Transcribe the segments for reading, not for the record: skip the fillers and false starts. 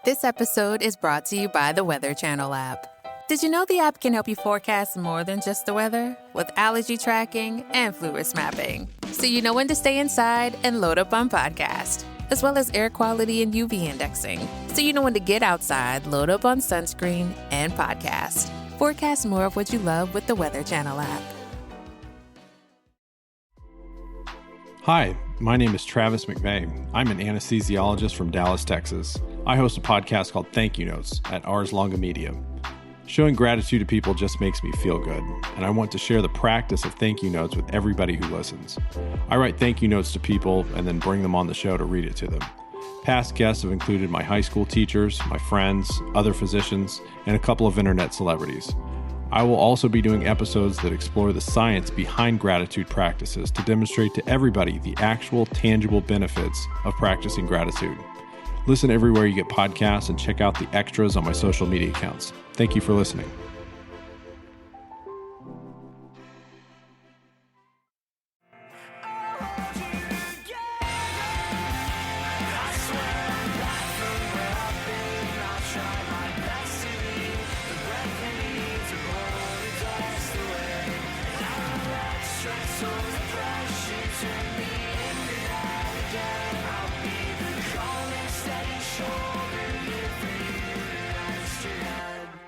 This episode is brought to you by the Weather Channel app. Did you know the app can help you forecast more than just the weather? With allergy tracking and flu risk mapping. So you know when to stay inside and load up on podcast. As well as air quality and UV indexing. So you know when to get outside, load up on sunscreen, and podcast. Forecast more of what you love with the Weather Channel app. Hi, my name is Travis McVeigh. I'm an anesthesiologist from Dallas, Texas. I host a podcast called Thank You Notes at Ars Longa Media. Showing gratitude to people just makes me feel good, and I want to share the practice of thank you notes with everybody who listens. I write thank you notes to people and then bring them on the show to read it to them. Past guests have included my high school teachers, my friends, other physicians, and a couple of internet celebrities. I will also be doing episodes that explore the science behind gratitude practices to demonstrate to everybody the actual tangible benefits of practicing gratitude. Listen everywhere you get podcasts and check out the extras on my social media accounts. Thank you for listening.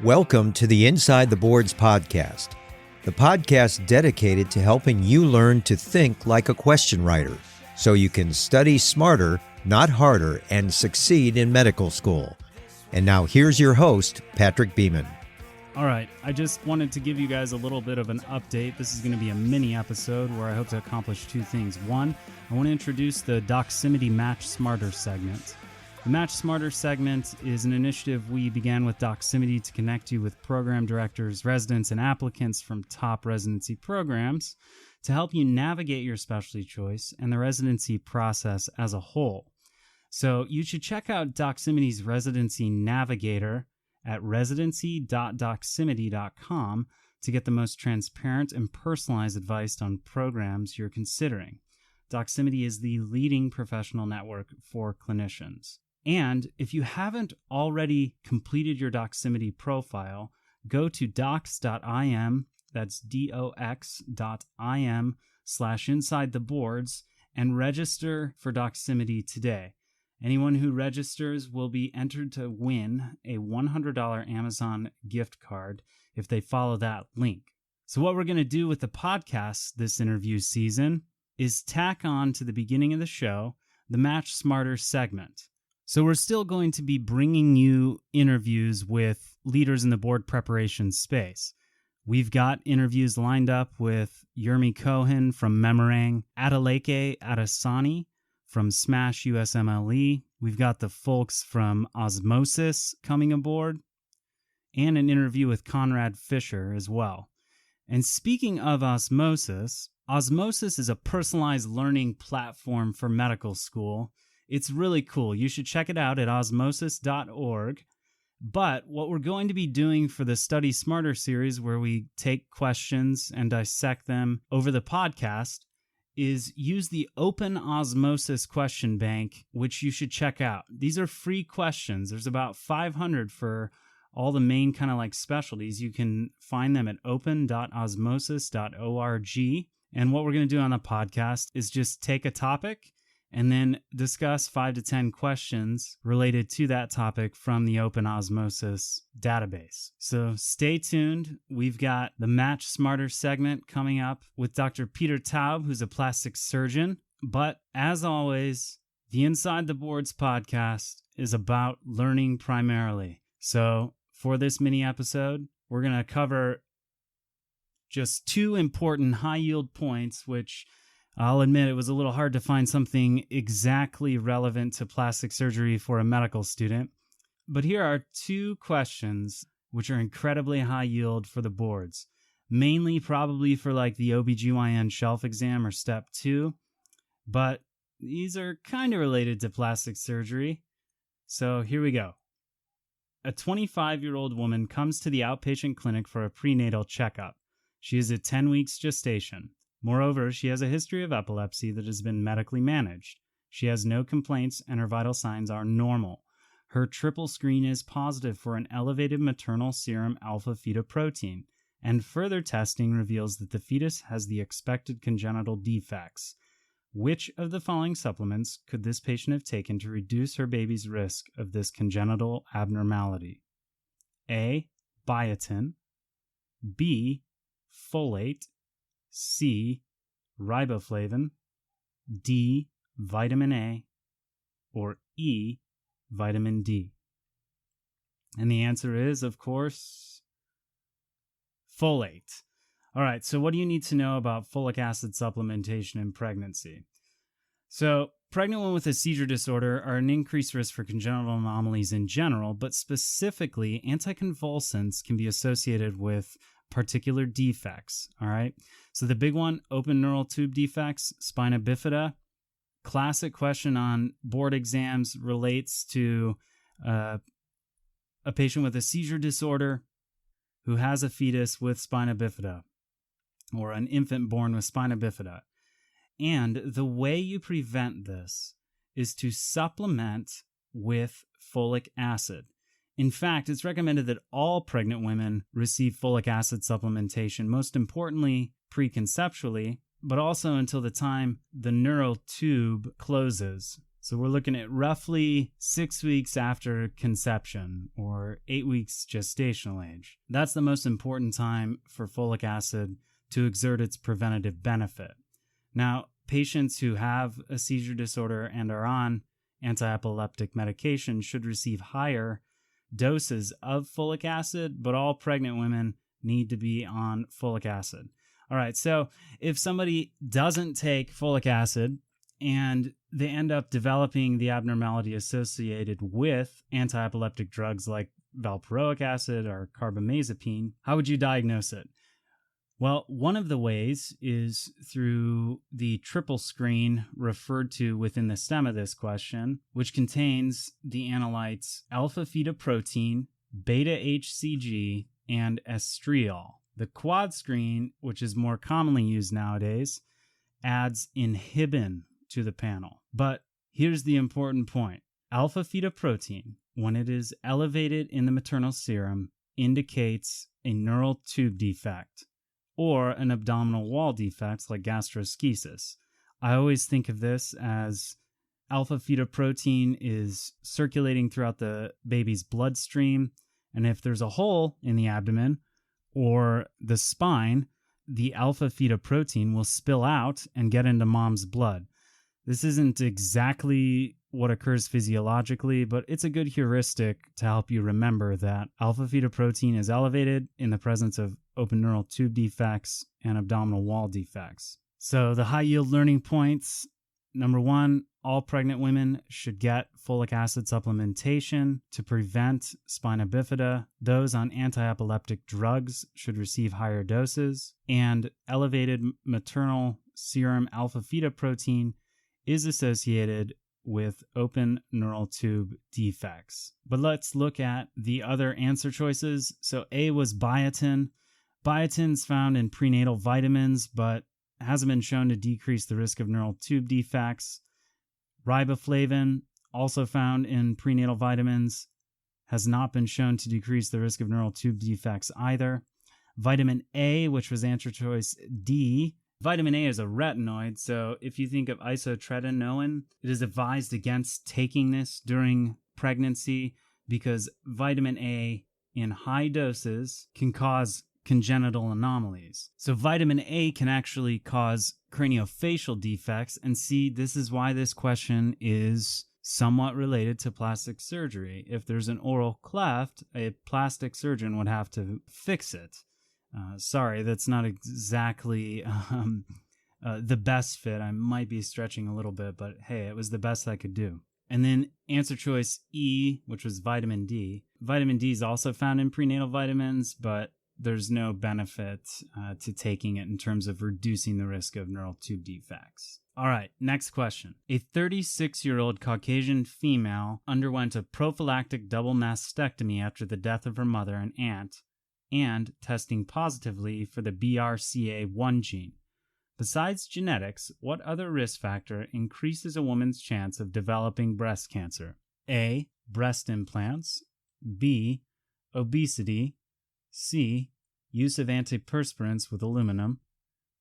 Welcome to the Inside the Boards podcast, the podcast dedicated to helping you learn to think like a question writer so you can study smarter, not harder, and succeed in medical school. And now here's your host, Patrick Beeman. All right, I just wanted to give you guys a little bit of an update. This is going to be a mini episode where I hope to accomplish two things. One, I want to introduce the Doximity Match Smarter segment. The Match Smarter segment is an initiative we began with Doximity to connect you with program directors, residents, and applicants from top residency programs to help you navigate your specialty choice and the residency process as a whole. So you should check out Doximity's Residency Navigator at residency.doximity.com to get the most transparent and personalized advice on programs you're considering. Doximity is the leading professional network for clinicians. And if you haven't already completed your Doximity profile, go to docs.im, that's dox.im/insidetheboards, and register for Doximity today. Anyone who registers will be entered to win a $100 Amazon gift card if they follow that link. So what we're going to do with the podcast this interview season is tack on to the beginning of the show the Match Smarter segment. So we're still going to be bringing you interviews with leaders in the board preparation space. We've got interviews lined up with Yermi Cohen from Memarang, Adeleke Adesani from Smash USMLE. We've got the folks from Osmosis coming aboard, and an interview with Conrad Fisher as well. And speaking of Osmosis, Osmosis is a personalized learning platform for medical school. It's really cool. You should check it out at osmosis.org. But what we're going to be doing for the Study Smarter series, where we take questions and dissect them over the podcast, is use the Open Osmosis question bank, which you should check out. These are free questions. There's about 500 for all the main kind of like specialties. You can find them at open.osmosis.org. And what we're going to do on the podcast is just take a topic and then discuss 5 to 10 questions related to that topic from the Open Osmosis database. So stay tuned. We've got the Match Smarter segment coming up with Dr. Peter Taub, who's a plastic surgeon. But as always, the Inside the Boards podcast is about learning primarily. So for this mini episode, we're going to cover just two important high-yield points, which I'll admit it was a little hard to find something exactly relevant to plastic surgery for a medical student. But here are two questions which are incredibly high yield for the boards, mainly probably for like the OBGYN shelf exam or step 2. But these are kind of related to plastic surgery. So here we go. A 25-year-old woman comes to the outpatient clinic for a prenatal checkup. She is at 10 weeks gestation. Moreover, she has a history of epilepsy that has been medically managed. She has no complaints and her vital signs are normal. her triple screen is positive for an elevated maternal serum alpha-fetoprotein, and further testing reveals that the fetus has the expected congenital defects. Which of the following supplements could this patient have taken to reduce her baby's risk of this congenital abnormality? A. Biotin. B. Folate. C. Riboflavin. D. Vitamin A. Or E. Vitamin D. And the answer is, of course, folate. All right, so what do you need to know about folic acid supplementation in pregnancy? So, pregnant women with a seizure disorder are an increased risk for congenital anomalies in general, but specifically, anticonvulsants can be associated with particular defects, all right? So the big one, open neural tube defects, spina bifida. Classic question on board exams relates to a patient with a seizure disorder who has a fetus with spina bifida, or an infant born with spina bifida. And the way you prevent this is to supplement with folic acid. In fact, it's recommended that all pregnant women receive folic acid supplementation, most importantly, preconceptually, but also until the time the neural tube closes. So we're looking at roughly 6 weeks after conception, or 8 weeks gestational age. That's the most important time for folic acid to exert its preventative benefit. Now, patients who have a seizure disorder and are on anti-epileptic medication should receive higher doses of folic acid, but all pregnant women need to be on folic acid. All right, so if somebody doesn't take folic acid and they end up developing the abnormality associated with anti-epileptic drugs like valproic acid or carbamazepine, how would you diagnose it? Well, one of the ways is through the triple screen referred to within the stem of this question, which contains the analytes alpha-fetoprotein, beta-HCG, and estriol. The quad screen, which is more commonly used nowadays, adds inhibin to the panel. But here's the important point. Alpha-fetoprotein, when it is elevated in the maternal serum, indicates a neural tube defect or an abdominal wall defect like gastroschisis. I always think of this as alpha-fetoprotein is circulating throughout the baby's bloodstream, and if there's a hole in the abdomen or the spine, the alpha-fetoprotein will spill out and get into mom's blood. This isn't exactly what occurs physiologically, but it's a good heuristic to help you remember that alpha-fetoprotein is elevated in the presence of open neural tube defects and abdominal wall defects. So the high-yield learning points, number one, all pregnant women should get folic acid supplementation to prevent spina bifida. Those on anti-epileptic drugs should receive higher doses, and elevated maternal serum alpha-fetoprotein is associated with open neural tube defects. But let's look at the other answer choices. So A was biotin. Biotin's found in prenatal vitamins, but hasn't been shown to decrease the risk of neural tube defects. Riboflavin, also found in prenatal vitamins, has not been shown to decrease the risk of neural tube defects either. Vitamin A, which was answer choice D. Vitamin A is a retinoid, so if you think of isotretinoin, it is advised against taking this during pregnancy because vitamin A in high doses can cause congenital anomalies. So vitamin A can actually cause craniofacial defects, and see, this is why this question is somewhat related to plastic surgery. If there's an oral cleft, a plastic surgeon would have to fix it. Sorry, that's not exactly the best fit. I might be stretching a little bit, but hey, it was the best I could do. And then answer choice E, which was vitamin D. Vitamin D is also found in prenatal vitamins, but there's no benefit to taking it in terms of reducing the risk of neural tube defects. All right, next question. A 36-year-old Caucasian female underwent a prophylactic double mastectomy after the death of her mother and aunt, and testing positively for the BRCA1 gene. Besides genetics, what other risk factor increases a woman's chance of developing breast cancer? A. breast implants, B, obesity, C, use of antiperspirants with aluminum,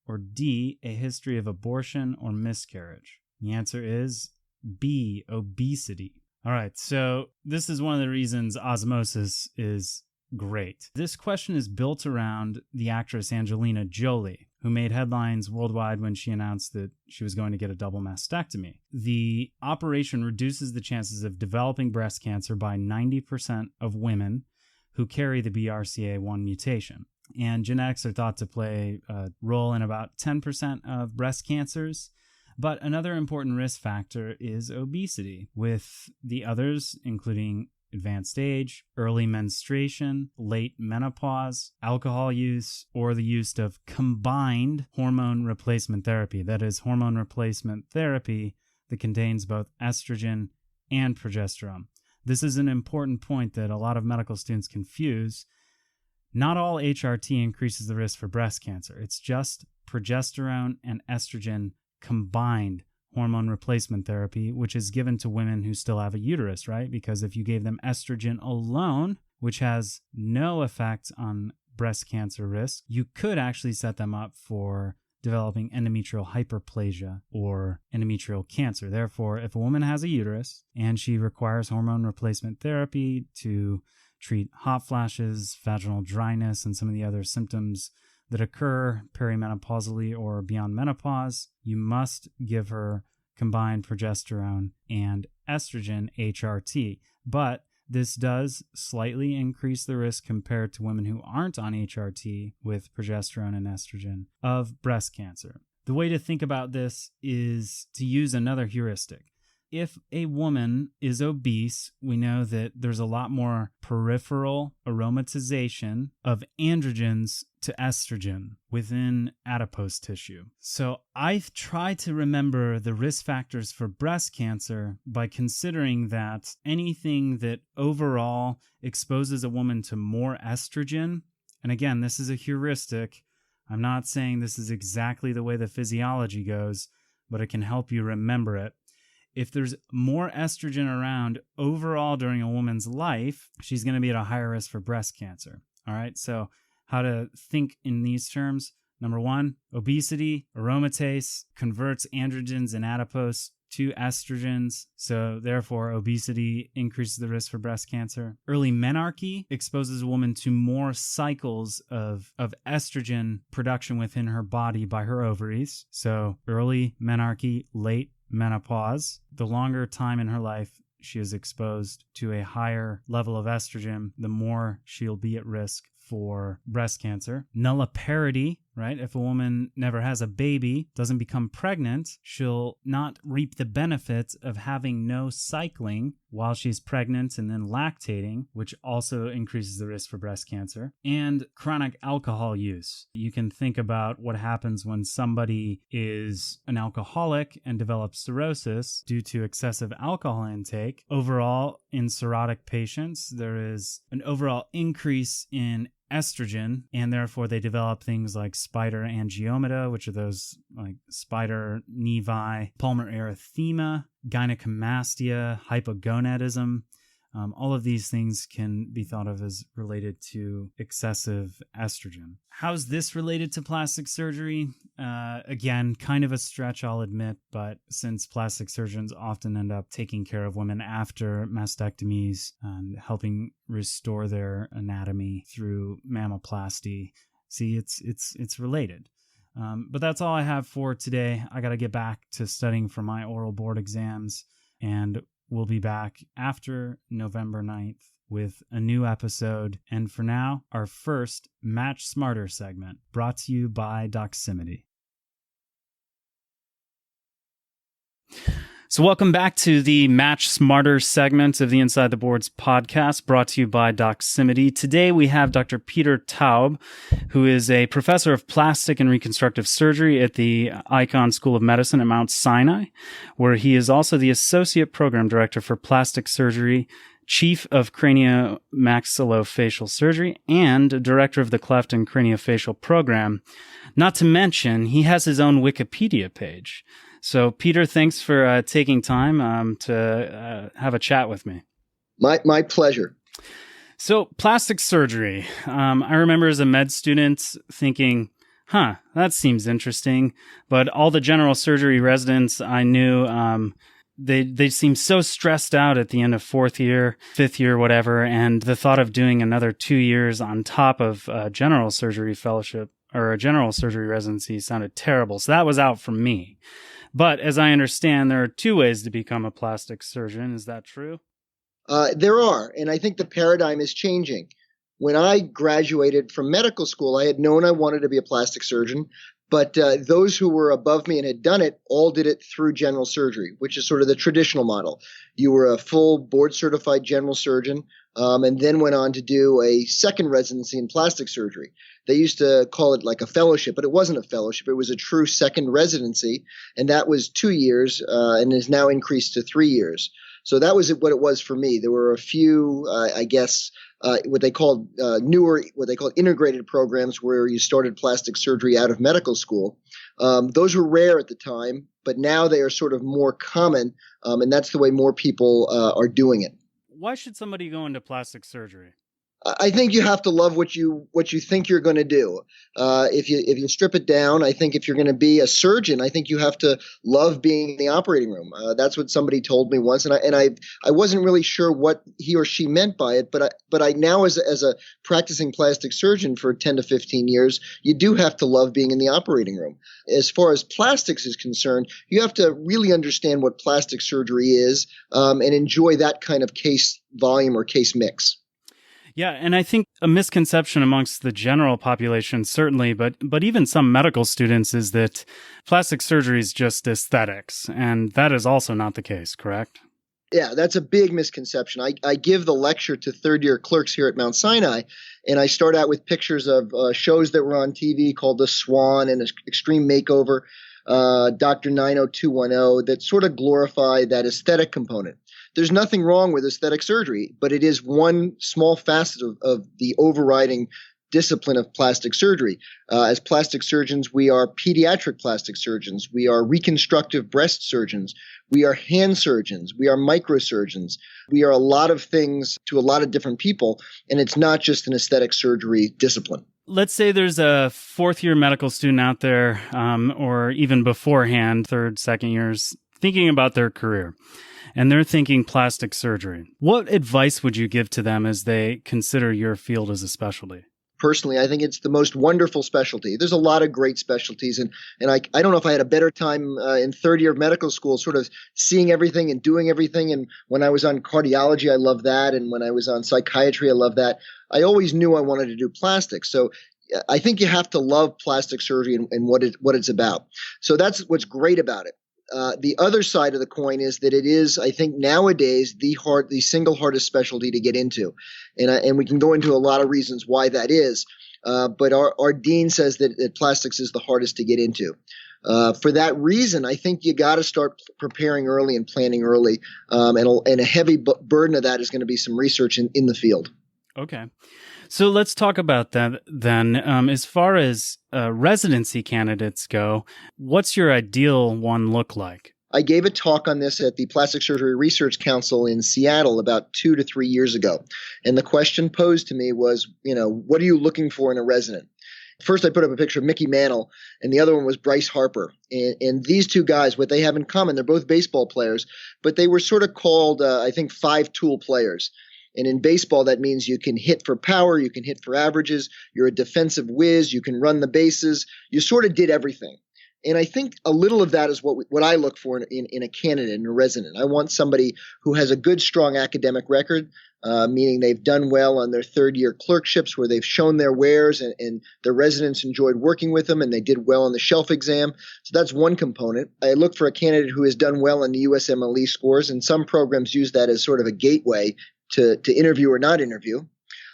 or D, a history of abortion or miscarriage? The answer is B, obesity. All right, so this is one of the reasons Osmosis is great. This question is built around the actress Angelina Jolie, who made headlines worldwide when she announced that she was going to get a double mastectomy. The operation reduces the chances of developing breast cancer by 90% of women who carry the BRCA1 mutation. And genetics are thought to play a role in about 10% of breast cancers. But another important risk factor is obesity, with the others including advanced age, early menstruation, late menopause, alcohol use, or the use of combined hormone replacement therapy. That is, hormone replacement therapy that contains both estrogen and progesterone. This is an important point that a lot of medical students confuse. Not all HRT increases the risk for breast cancer. It's just progesterone and estrogen combined hormone replacement therapy, which is given to women who still have a uterus, right? Because if you gave them estrogen alone, which has no effect on breast cancer risk, you could actually set them up for developing endometrial hyperplasia or endometrial cancer. Therefore, if a woman has a uterus and she requires hormone replacement therapy to treat hot flashes, vaginal dryness, and some of the other symptoms that occur perimenopausally or beyond menopause, you must give her combined progesterone and estrogen HRT. But this does slightly increase the risk compared to women who aren't on HRT with progesterone and estrogen of breast cancer. The way to think about this is to use another heuristic. If a woman is obese, we know that there's a lot more peripheral aromatization of androgens to estrogen within adipose tissue. So I've tried to remember the risk factors for breast cancer by considering that anything that overall exposes a woman to more estrogen, and again, this is a heuristic. I'm not saying this is exactly the way the physiology goes, but it can help you remember it. If there's more estrogen around overall during a woman's life, she's going to be at a higher risk for breast cancer. All right, so how to think in these terms. Number one, obesity, aromatase, converts androgens and adipose to estrogens. So therefore, obesity increases the risk for breast cancer. Early menarche exposes a woman to more cycles of estrogen production within her body by her ovaries. So early menarche, late menopause, the longer time in her life she is exposed to a higher level of estrogen, the more she'll be at risk for breast cancer. Nulliparity, right? If a woman never has a baby, doesn't become pregnant, she'll not reap the benefits of having no cycling while she's pregnant and then lactating, which also increases the risk for breast cancer. And chronic alcohol use. You can think about what happens when somebody is an alcoholic and develops cirrhosis due to excessive alcohol intake. Overall, in cirrhotic patients, there is an overall increase in estrogen, and therefore they develop things like spider angiomata, which are those like spider nevi, pulmonary erythema, gynecomastia, hypogonadism. All of these things can be thought of as related to excessive estrogen. How's this related to plastic surgery? Again, kind of a stretch, I'll admit, but since plastic surgeons often end up taking care of women after mastectomies and helping restore their anatomy through mammoplasty, see, it's related. But that's all I have for today. I got to get back to studying for my oral board exams, and we'll be back after November 9th with a new episode. And for now, our first Match Smarter segment, brought to you by Doximity. So welcome back to the Match Smarter segment of the Inside the Boards podcast, brought to you by Doximity. Today we have Dr. Peter Taub, who is a professor of plastic and reconstructive surgery at the Icahn School of Medicine at Mount Sinai, where he is also the associate program director for plastic surgery, chief of craniomaxillofacial surgery, and director of the cleft and craniofacial program. Not to mention, he has his own Wikipedia page. So, Peter, thanks for taking time to have a chat with me. My pleasure. So plastic surgery. I remember as a med student thinking, that seems interesting. But all the general surgery residents I knew, they seemed so stressed out at the end of fourth year, fifth year, whatever. And the thought of doing another 2 years on top of a general surgery fellowship or a general surgery residency sounded terrible. So that was out for me. But as I understand, there are 2 ways to become a plastic surgeon. Is that true? There are, and I think the paradigm is changing. When I graduated from medical school, I had known I wanted to be a plastic surgeon, but those who were above me and had done it all did it through general surgery, which is sort of the traditional model. You were a full board-certified general surgeon and then went on to do a second residency in plastic surgery. They used to call it like a fellowship, but it wasn't a fellowship. It was a true second residency, and that was 2 years and is now increased to 3 years. So that was what it was for me. There were a few, what they called newer, what they called integrated programs where you started plastic surgery out of medical school. Those were rare at the time, but now they are sort of more common, and that's the way more people are doing it. Why should somebody go into plastic surgery? I think you have to love what you think you're going to do. If you strip it down, I think if you're going to be a surgeon, I think you have to love being in the operating room. That's what somebody told me once, and I wasn't really sure what he or she meant by it. But I now as a practicing plastic surgeon for 10 to 15 years, you do have to love being in the operating room. As far as plastics is concerned, you have to really understand what plastic surgery is and enjoy that kind of case volume or case mix. Yeah, and I think a misconception amongst the general population, certainly, but even some medical students, is that plastic surgery is just aesthetics, and that is also not the case, correct? Yeah, that's a big misconception. I give the lecture to third-year clerks here at Mount Sinai, and I start out with pictures of shows that were on TV called The Swan and Extreme Makeover, Dr. 90210, that sort of glorify that aesthetic component. There's nothing wrong with aesthetic surgery, but it is one small facet of the overriding discipline of plastic surgery. As plastic surgeons, we are pediatric plastic surgeons. We are reconstructive breast surgeons. We are hand surgeons. We are microsurgeons. We are a lot of things to a lot of different people, and it's not just an aesthetic surgery discipline. Let's say there's a fourth-year medical student out there, or even beforehand, third, second years, thinking about their career, and they're thinking plastic surgery. What advice would you give to them as they consider your field as a specialty? Personally, I think it's the most wonderful specialty. There's a lot of great specialties, and I don't know if I had a better time in third year of medical school sort of seeing everything and doing everything. And when I was on cardiology, I loved that. And when I was on psychiatry, I loved that. I always knew I wanted to do plastics. So I think you have to love plastic surgery and what it's about. So that's what's great about it. The other side of the coin is that it is, I think, nowadays the single hardest specialty to get into, and we can go into a lot of reasons why that is. But our dean says that plastics is the hardest to get into. For that reason, I think you got to start preparing early and planning early, and a heavy burden of that is going to be some research in the field. Okay. So let's talk about that then. As far as residency candidates go, what's your ideal one look like? I gave a talk on this at the Plastic Surgery Research Council in Seattle about 2 to 3 years ago. And the question posed to me was, what are you looking for in a resident? First, I put up a picture of Mickey Mantle, and the other one was Bryce Harper. And these two guys, what they have in common, they're both baseball players, but they were sort of called, I think, 5-tool players. And in baseball, that means you can hit for power, you can hit for averages, you're a defensive whiz, you can run the bases. You sort of did everything. And I think a little of that is what I look for in a candidate, in a resident. I want somebody who has a good, strong academic record, meaning they've done well on their third-year clerkships where they've shown their wares and the residents enjoyed working with them and they did well on the shelf exam. So that's one component. I look for a candidate who has done well on the USMLE scores, and some programs use that as sort of a gateway to interview or not interview.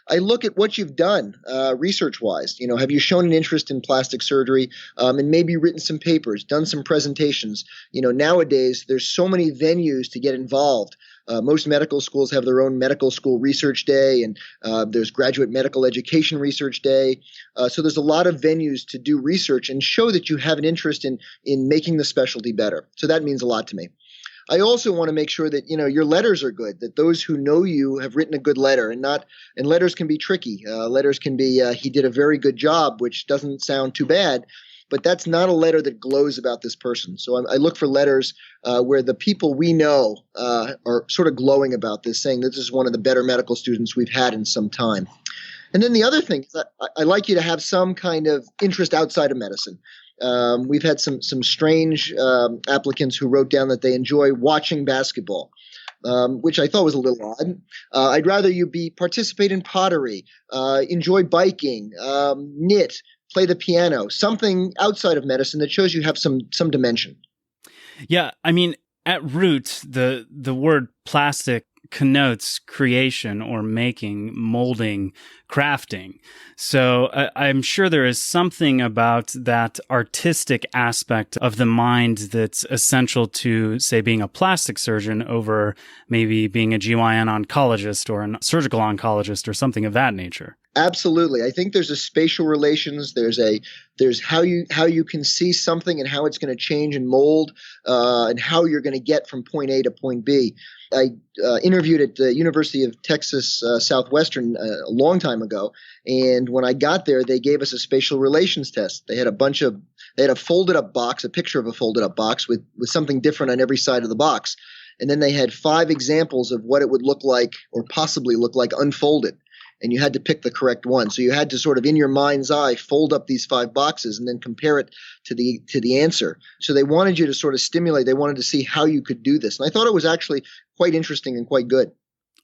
I look at what you've done research-wise. Have you shown an interest in plastic surgery and maybe written some papers, done some presentations? Nowadays, there's so many venues to get involved. Most medical schools have their own medical school research day, and there's graduate medical education research day. So there's a lot of venues to do research and show that you have an interest in making the specialty better. So that means a lot to me. I also want to make sure that, your letters are good, that those who know you have written a good letter, and letters can be tricky. Letters can be, he did a very good job, which doesn't sound too bad, but that's not a letter that glows about this person. So I look for letters where the people we know are sort of glowing about this, saying this is one of the better medical students we've had in some time. And then the other thing is that I like you to have some kind of interest outside of medicine. We've had some strange applicants who wrote down that they enjoy watching basketball, which I thought was a little odd. I'd rather you participate in pottery, enjoy biking, knit, play the piano, something outside of medicine that shows you have some dimension. Yeah, I mean, at root, the word plastic connotes creation or making, molding, crafting. So I'm sure there is something about that artistic aspect of the mind that's essential to, say, being a plastic surgeon over maybe being a GYN oncologist or a surgical oncologist or something of that nature. Absolutely. I think there's a spatial relations. There's how you can see something and how it's going to change and mold, and how you're going to get from point A to point B. I interviewed at the University of Texas Southwestern a long time ago, and when I got there, they gave us a spatial relations test. They had a folded up box, a picture of a folded up box with something different on every side of the box, and then they had 5 examples of what it would look like or possibly look like unfolded. And you had to pick the correct one. So you had to sort of, in your mind's eye, fold up these 5 boxes and then compare it to the answer. So they wanted you to sort of stimulate. They wanted to see how you could do this. And I thought it was actually quite interesting and quite good.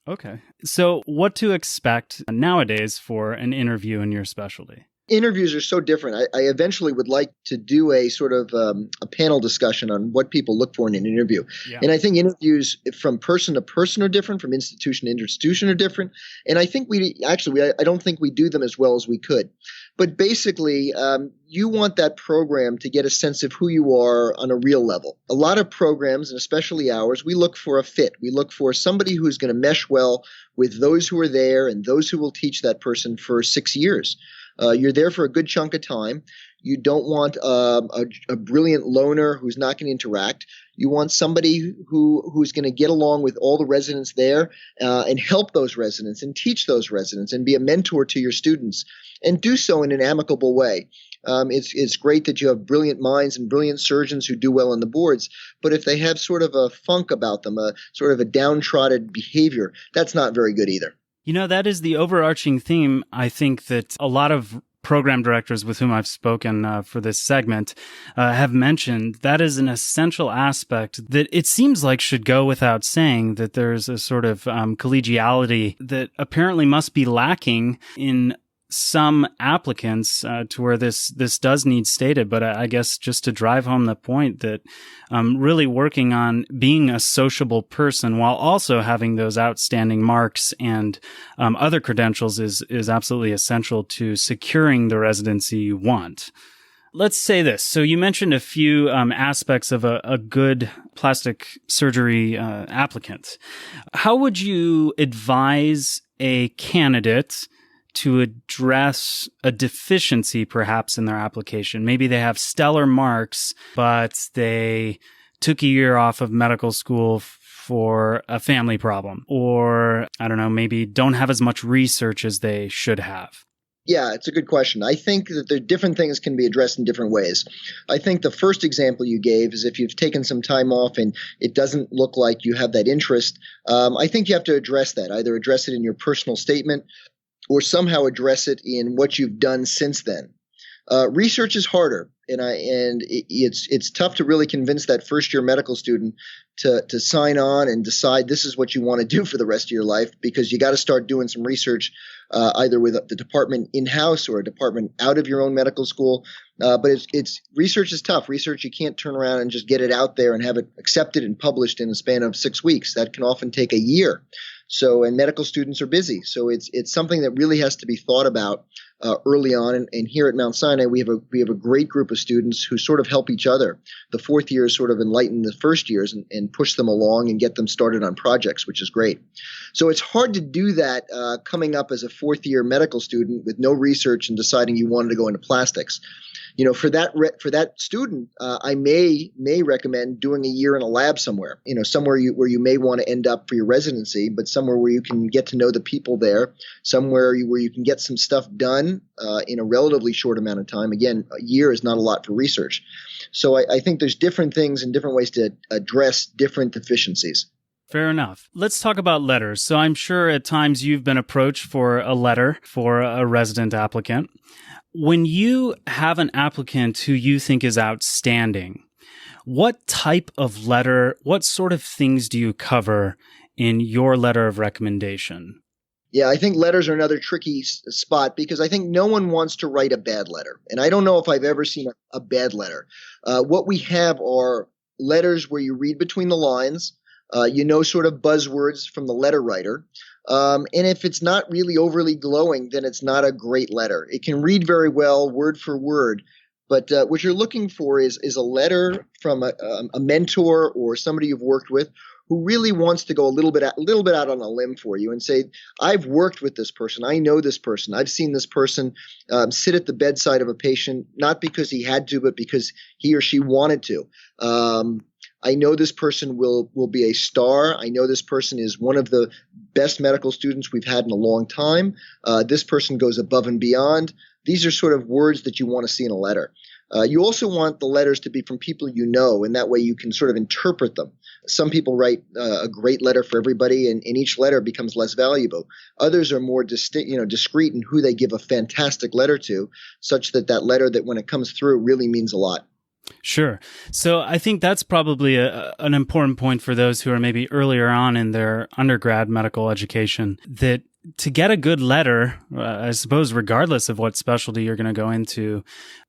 Okay. So what to expect nowadays for an interview in your specialty? Interviews are so different. I eventually would like to do a sort of a panel discussion on what people look for in an interview. Yeah. And I think interviews from person to person are different, from institution to institution are different. And I think I don't think we do them as well as we could. But basically, you want that program to get a sense of who you are on a real level. A lot of programs, and especially ours, we look for a fit. We look for somebody who's going to mesh well with those who are there and those who will teach that person for 6 years. You're there for a good chunk of time. You don't want a brilliant loner who's not going to interact. You want somebody who's going to get along with all the residents there and help those residents and teach those residents and be a mentor to your students and do so in an amicable way. It's great that you have brilliant minds and brilliant surgeons who do well on the boards, but if they have sort of a funk about them, a sort of a downtrodden behavior, that's not very good either. You know, that is the overarching theme, I think, that a lot of program directors with whom I've spoken for this segment have mentioned. That is an essential aspect that it seems like should go without saying, that there's a sort of collegiality that apparently must be lacking in some applicants to where this does need stated. But I guess just to drive home the point that really working on being a sociable person while also having those outstanding marks and other credentials is absolutely essential to securing the residency you want. Let's say this. So you mentioned a few aspects of a good plastic surgery applicant. How would you advise a candidate to address a deficiency perhaps in their application? Maybe they have stellar marks, but they took a year off of medical school for a family problem, or I don't know, maybe don't have as much research as they should have. Yeah, it's a good question. I think that the different things can be addressed in different ways. I think the first example you gave is if you've taken some time off and it doesn't look like you have that interest, I think you have to address that, either address it in your personal statement or somehow address it in what you've done since then. Research is harder, and it's tough to really convince that first-year medical student to sign on and decide this is what you want to do for the rest of your life, because you got to start doing some research either with the department in-house or a department out of your own medical school. But research is tough. Research, you can't turn around and just get it out there and have it accepted and published in a span of 6 weeks. That can often take a year. So, and medical students are busy. So it's something that really has to be thought about early on. And here at Mount Sinai, we have a great group of students who sort of help each other. The fourth years sort of enlighten the first years and push them along and get them started on projects, which is great. So it's hard to do that coming up as a fourth year medical student with no research and deciding you wanted to go into plastics. For that student, I may recommend doing a year in a lab somewhere. Somewhere where you may want to end up for your residency, but somewhere where you can get to know the people there, somewhere where you can get some stuff done in a relatively short amount of time. Again, a year is not a lot for research. So I think there's different things and different ways to address different deficiencies. Fair enough. Let's talk about letters. So I'm sure at times you've been approached for a letter for a resident applicant. When you have an applicant who you think is outstanding, what type of letter, what sort of things do you cover in your letter of recommendation? Yeah, I think letters are another tricky spot because I think no one wants to write a bad letter. And I don't know if I've ever seen a bad letter. What we have are letters where you read between the lines, sort of buzzwords from the letter writer. And if it's not really overly glowing, then it's not a great letter. It can read very well, word for word. But what you're looking for is a letter from a mentor or somebody you've worked with who really wants to go a little bit out on a limb for you and say, I've worked with this person. I know this person. I've seen this person sit at the bedside of a patient, not because he had to, but because he or she wanted to. I know this person will be a star. I know this person is one of the best medical students we've had in a long time. This person goes above and beyond. These are sort of words that you want to see in a letter. You also want the letters to be from people you know, and that way you can sort of interpret them. Some people write a great letter for everybody, and each letter becomes less valuable. Others are more discreet in who they give a fantastic letter to, such that letter that when it comes through really means a lot. Sure. So I think that's probably an important point for those who are maybe earlier on in their undergrad medical education, that to get a good letter, I suppose, regardless of what specialty you're going to go into,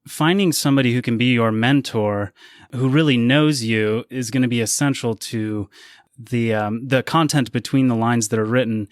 finding somebody who can be your mentor, who really knows you, is going to be essential to the content between the lines that are written,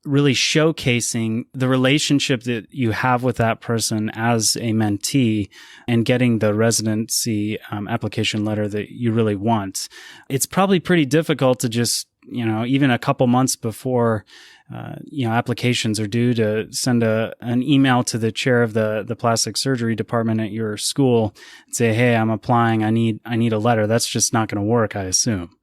really showcasing the relationship that you have with that person as a mentee and getting the residency application letter that you really want. It's probably pretty difficult to just, even a couple months before applications are due, to send an email to the chair of the plastic surgery department at your school and say, hey, I'm applying. I need a letter. That's just not going to work, I assume.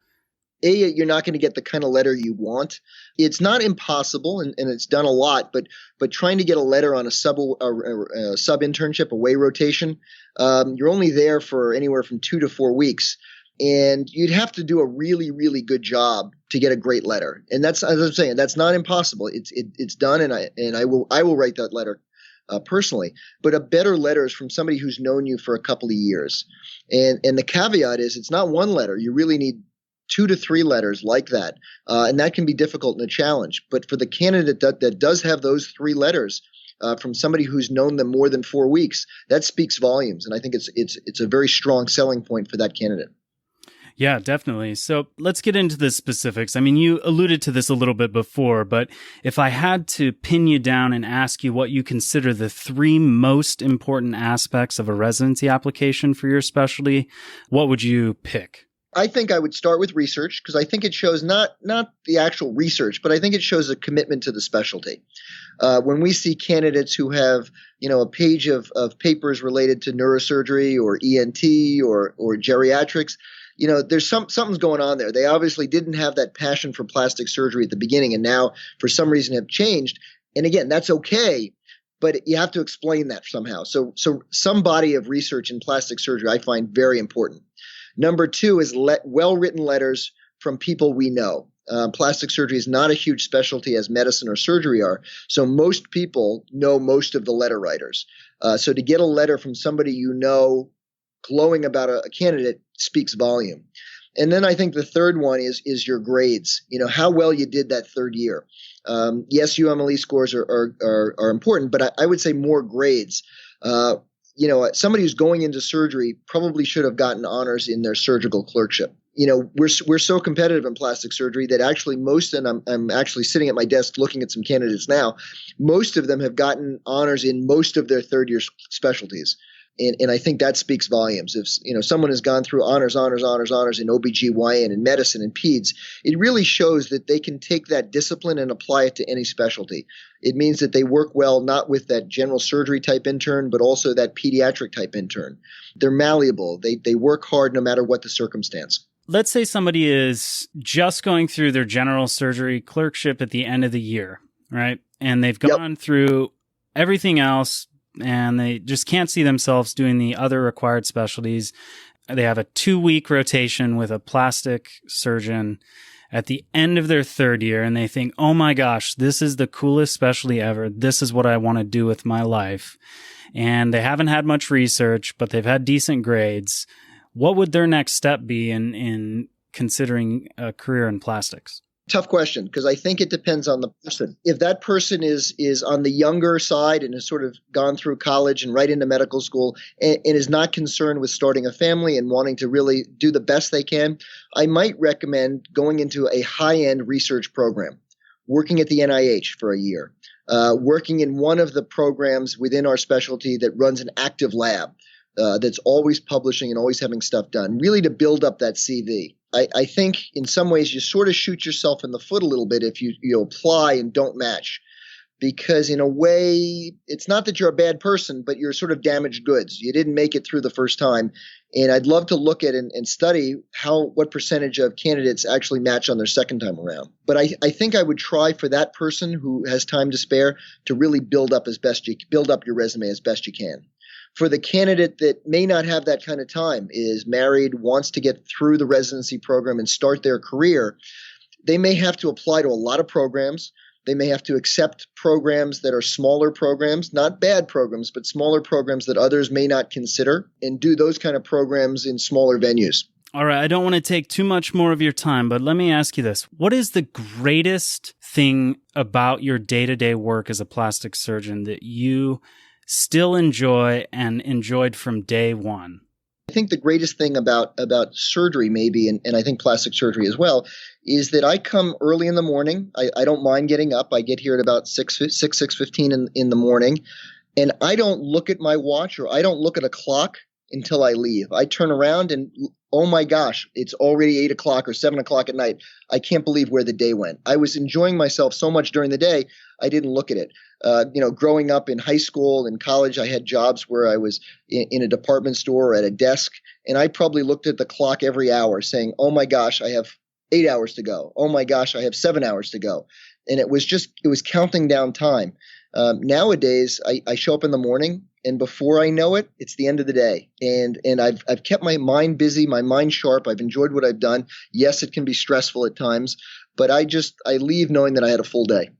You're not going to get the kind of letter you want. It's not impossible, and it's done a lot, but trying to get a letter on a sub internship, away rotation, you're only there for anywhere from 2 to 4 weeks. And you'd have to do a really, really good job to get a great letter. And that's, as I'm saying, that's not impossible. It's done, and I will write that letter personally. But a better letter is from somebody who's known you for a couple of years. And the caveat is it's not one letter. You really need 2 to 3 letters like that. And that can be difficult and a challenge. But for the candidate that does have those 3 letters from somebody who's known them more than 4 weeks, that speaks volumes. And I think it's a very strong selling point for that candidate. Yeah, definitely. So let's get into the specifics. I mean, you alluded to this a little bit before, but if I had to pin you down and ask you what you consider the 3 most important aspects of a residency application for your specialty, what would you pick? I think I would start with research, because I think it shows not the actual research, but I think it shows a commitment to the specialty. When we see candidates who have, a page of papers related to neurosurgery or ENT or geriatrics, there's something's going on there. They obviously didn't have that passion for plastic surgery at the beginning, and now for some reason have changed. And again, that's okay, but you have to explain that somehow. So some body of research in plastic surgery I find very important. Number 2 is well-written letters from people we know. Plastic surgery is not a huge specialty as medicine or surgery are, so most people know most of the letter writers. So to get a letter from somebody you know glowing about a candidate speaks volume. And then I think the third one is your grades. How well you did that third year. Yes, UMLE scores are important, but I would say more grades. Somebody who's going into surgery probably should have gotten honors in their surgical clerkship. we're so competitive in plastic surgery that actually I'm actually sitting at my desk looking at some candidates now. Most of them have gotten honors in most of their third year specialties. And I think that speaks volumes. If someone has gone through honors in OBGYN and medicine and peds, it really shows that they can take that discipline and apply it to any specialty. It means that they work well not with that general surgery type intern, but also that pediatric type intern. They're malleable. They work hard no matter what the circumstance. Let's say somebody is just going through their general surgery clerkship at the end of the year, right? And they've gone through everything else, and they just can't see themselves doing the other required specialties. They have a 2-week rotation with a plastic surgeon at the end of their third year, and they think, oh my gosh, this is the coolest specialty ever. This is what I want to do with my life. And they haven't had much research, but they've had decent grades. What would their next step be in considering a career in plastics? Tough question, because I think it depends on the person. If that person is on the younger side and has sort of gone through college and right into medical school and is not concerned with starting a family and wanting to really do the best they can, I might recommend going into a high-end research program, working at the NIH for a year, working in one of the programs within our specialty that runs an active lab that's always publishing and always having stuff done, really to build up that CV. I think in some ways you sort of shoot yourself in the foot a little bit if you apply and don't match, because in a way, it's not that you're a bad person, but you're sort of damaged goods. You didn't make it through the first time. And I'd love to look at and study what percentage of candidates actually match on their second time around. But I think I would try for that person who has time to spare to really build up your resume as best you can. For the candidate that may not have that kind of time, is married, wants to get through the residency program and start their career, they may have to apply to a lot of programs. They may have to accept programs that are smaller programs, not bad programs, but smaller programs that others may not consider, and do those kind of programs in smaller venues. All right, I don't want to take too much more of your time, but let me ask you this. What is the greatest thing about your day-to-day work as a plastic surgeon that you still enjoy and enjoyed from day one? I think the greatest thing about surgery maybe, and I think plastic surgery as well, is that I come early in the morning. I don't mind getting up. I get here at about 6:15 in the morning, and I don't look at my watch or I don't look at a clock until I leave. I turn around and, oh my gosh, it's already 8 o'clock or 7 o'clock at night. I can't believe where the day went. I was enjoying myself so much during the day, I didn't look at it. Growing up in high school and college, I had jobs where I was in a department store or at a desk, and I probably looked at the clock every hour saying, oh my gosh, I have 8 hours to go. Oh my gosh, I have 7 hours to go. And it was counting down time. Nowadays, I show up in the morning, and before I know it, it's the end of the day. And I've kept my mind busy, my mind sharp. I've enjoyed what I've done. Yes, it can be stressful at times, but I leave knowing that I had a full day.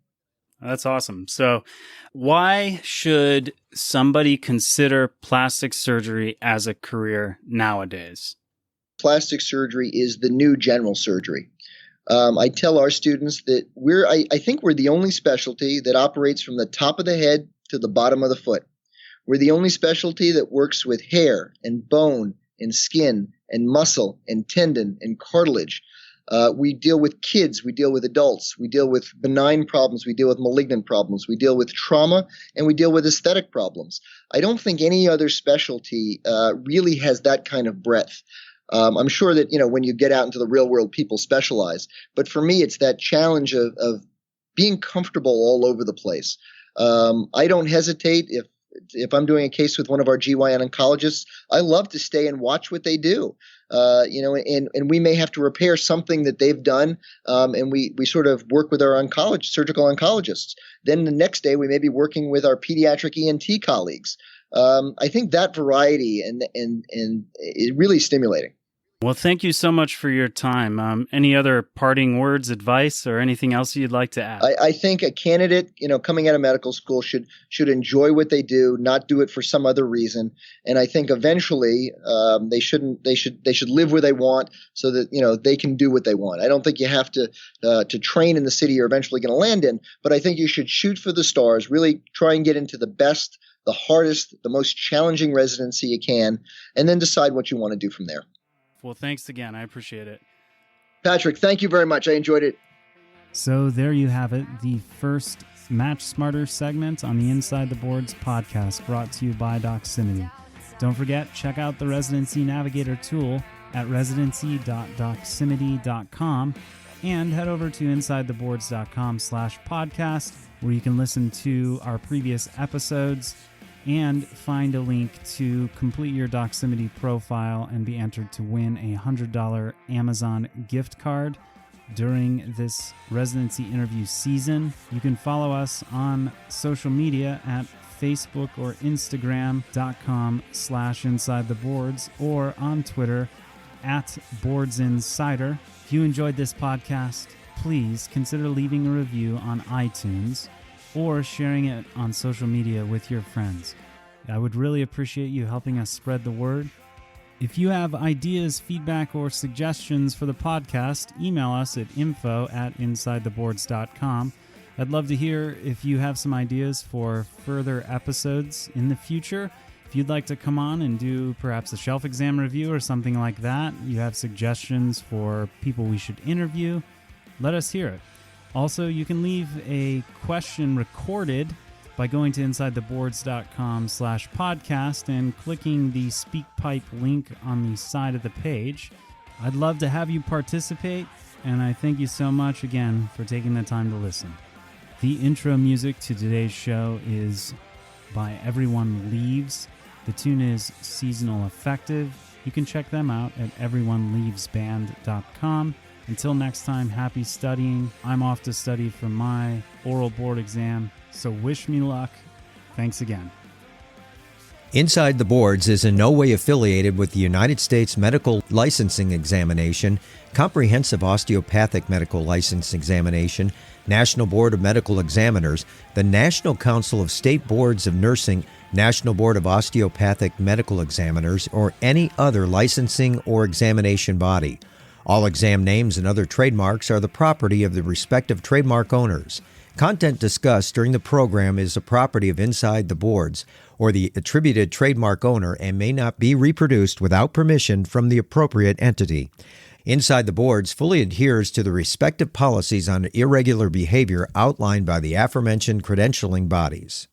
That's awesome. So why should somebody consider plastic surgery as a career nowadays? Plastic surgery is the new general surgery. I tell our students that I think we're the only specialty that operates from the top of the head to the bottom of the foot. We're the only specialty that works with hair and bone and skin and muscle and tendon and cartilage. We deal with kids, we deal with adults, we deal with benign problems, we deal with malignant problems, we deal with trauma, and we deal with aesthetic problems. I don't think any other specialty really has that kind of breadth. I'm sure that, when you get out into the real world, people specialize. But for me, it's that challenge of being comfortable all over the place. I don't hesitate if I'm doing a case with one of our GYN oncologists. I love to stay and watch what they do. And we may have to repair something that they've done, and we sort of work with our surgical oncologists. Then the next day, we may be working with our pediatric ENT colleagues. I think that variety and is really stimulating. Well, thank you so much for your time. Any other parting words, advice, or anything else you'd like to add? I think a candidate, coming out of medical school should enjoy what they do, not do it for some other reason. And I think eventually they should live where they want so that they can do what they want. I don't think you have to train in the city you're eventually going to land in, but I think you should shoot for the stars. Really try and get into the best, the hardest, the most challenging residency you can, and then decide what you want to do from there. Well, thanks again. I appreciate it. Patrick, thank you very much. I enjoyed it. So there you have it, the first Match Smarter segment on the Inside the Boards podcast, brought to you by Doximity. Don't forget, check out the Residency Navigator tool at residency.doximity.com and head over to insidetheboards.com/podcast, where you can listen to our previous episodes and find a link to complete your Doximity profile and be entered to win a $100 Amazon gift card during this residency interview season. You can follow us on social media at Facebook or Instagram.com/InsideTheBoards or on Twitter at BoardsInsider. If you enjoyed this podcast, please consider leaving a review on iTunes or sharing it on social media with your friends. I would really appreciate you helping us spread the word. If you have ideas, feedback, or suggestions for the podcast, email us at info@insidetheboards.com. I'd love to hear if you have some ideas for further episodes in the future. If you'd like to come on and do perhaps a shelf exam review or something like that, you have suggestions for people we should interview, let us hear it. Also, you can leave a question recorded by going to insidetheboards.com/podcast and clicking the SpeakPipe link on the side of the page. I'd love to have you participate, and I thank you so much again for taking the time to listen. The intro music to today's show is by Everyone Leaves. The tune is Seasonal Effective. You can check them out at everyoneleavesband.com. Until next time, happy studying. I'm off to study for my oral board exam, so wish me luck. Thanks again. Inside the Boards is in no way affiliated with the United States Medical Licensing Examination, Comprehensive Osteopathic Medical License Examination, National Board of Medical Examiners, the National Council of State Boards of Nursing, National Board of Osteopathic Medical Examiners, or any other licensing or examination body. All exam names and other trademarks are the property of the respective trademark owners. Content discussed during the program is the property of Inside the Boards or the attributed trademark owner and may not be reproduced without permission from the appropriate entity. Inside the Boards fully adheres to the respective policies on irregular behavior outlined by the aforementioned credentialing bodies.